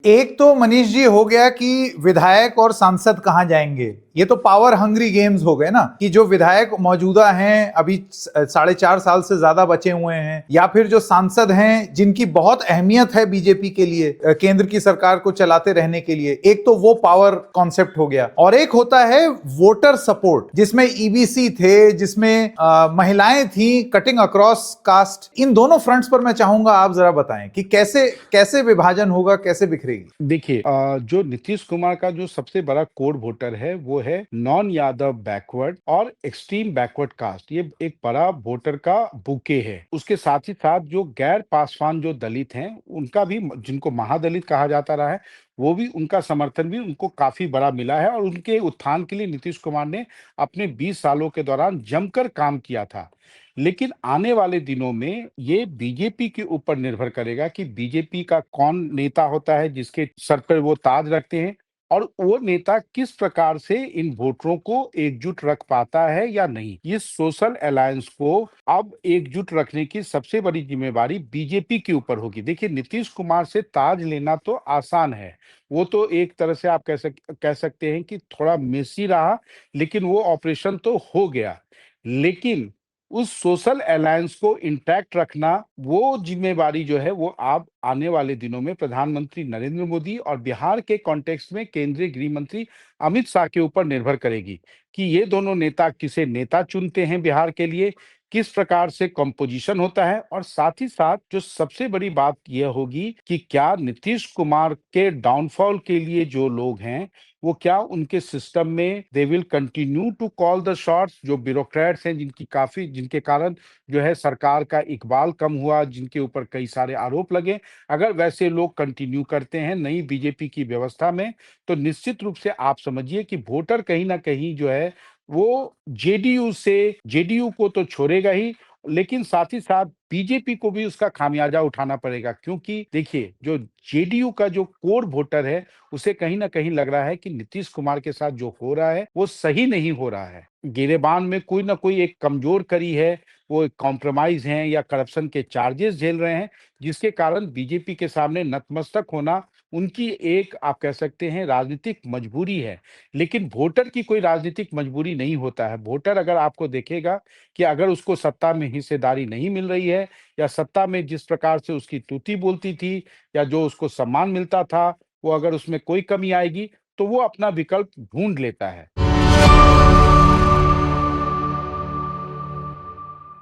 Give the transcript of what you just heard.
एक तो मनीष जी हो गया कि विधायक और सांसद कहां जाएंगे। ये तो पावर हंग्री गेम्स हो गए ना, कि जो विधायक मौजूदा हैं अभी 4.5 साल से ज्यादा बचे हुए हैं, या फिर जो सांसद हैं जिनकी बहुत अहमियत है बीजेपी के लिए, केंद्र की सरकार को चलाते रहने के लिए। एक तो वो पावर कॉन्सेप्ट हो गया, और एक होता है वोटर सपोर्ट, जिसमें ईबीसी थे, जिसमें महिलाएं थी, कटिंग अक्रॉस कास्ट। इन दोनों फ्रंट्स पर मैं चाहूंगा आप जरा बताएं कि कैसे कैसे विभाजन होगा, कैसे बिखरेगी। देखिए, जो नीतीश कुमार का जो सबसे बड़ा कोर वोटर है वो है नॉन यादव बैकवर्ड और एक्सट्रीम बैकवर्ड कास्ट। ये एक बड़ा वोटर का बुके है। उसके साथ ही साथ जो गैर पासवान जो दलित हैं उनका भी, जिनको महादलित कहा जाता रहा है, वो भी, उनका समर्थन भी उनको काफी बड़ा मिला है। और उनके उत्थान के लिए नीतीश कुमार ने अपने 20 सालों के दौरान जमकर काम किया था। लेकिन आने वाले दिनों में ये बीजेपी के ऊपर निर्भर करेगा कि बीजेपी का कौन नेता होता है जिसके सर पर वो ताज रखते हैं, और वो नेता किस प्रकार से इन वोटरों को एकजुट रख पाता है या नहीं। ये सोशल अलायंस को अब एकजुट रखने की सबसे बड़ी जिम्मेवारी बीजेपी के ऊपर होगी। देखिए, नीतीश कुमार से ताज लेना तो आसान है। वो तो एक तरह से आप कह सकते हैं कि थोड़ा मेसी रहा, लेकिन वो ऑपरेशन तो हो गया। लेकिन उस सोशल अलायंस को इंटैक्ट रखना, वो जिम्मेवारी जो है वो आप आने वाले दिनों में प्रधानमंत्री नरेंद्र मोदी और बिहार के कॉन्टेक्स्ट में केंद्रीय गृह मंत्री अमित शाह के ऊपर निर्भर करेगी कि ये दोनों नेता किसे नेता चुनते हैं बिहार के लिए, किस प्रकार से कंपोजिशन होता है। और साथ ही साथ जो सबसे बड़ी बात यह होगी कि क्या नीतीश कुमार के डाउनफॉल के लिए जो लोग हैं वो क्या उनके सिस्टम में they will continue to call the shots. जो ब्यूरोक्रेट्स हैं जिनके कारण जो है सरकार का इकबाल कम हुआ, जिनके ऊपर कई सारे आरोप लगे, अगर वैसे लोग कंटिन्यू करते हैं नई बीजेपी की व्यवस्था में, तो निश्चित रूप से आप समझिए कि वोटर कहीं ना कहीं जो है वो जेडीयू को तो छोड़ेगा ही, लेकिन साथ ही साथ बीजेपी को भी उसका खामियाजा उठाना पड़ेगा। क्योंकि देखिए, जो जेडीयू का जो कोर वोटर है उसे कहीं ना कहीं लग रहा है कि नीतीश कुमार के साथ जो हो रहा है वो सही नहीं हो रहा है। गिरेबान में कोई ना कोई एक कमजोर कड़ी है, वो कॉम्प्रोमाइज हैं या करप्शन के चार्जेस झेल रहे हैं, जिसके कारण बीजेपी के सामने नतमस्तक होना उनकी एक, आप कह सकते हैं, राजनीतिक मजबूरी है। लेकिन वोटर की कोई राजनीतिक मजबूरी नहीं होता है। वोटर अगर आपको देखेगा कि अगर उसको सत्ता में हिस्सेदारी नहीं मिल रही है, या सत्ता में जिस प्रकार से उसकी तूती बोलती थी या जो उसको सम्मान मिलता था, वो अगर उसमें कोई कमी आएगी तो वो अपना विकल्प ढूंढ लेता है।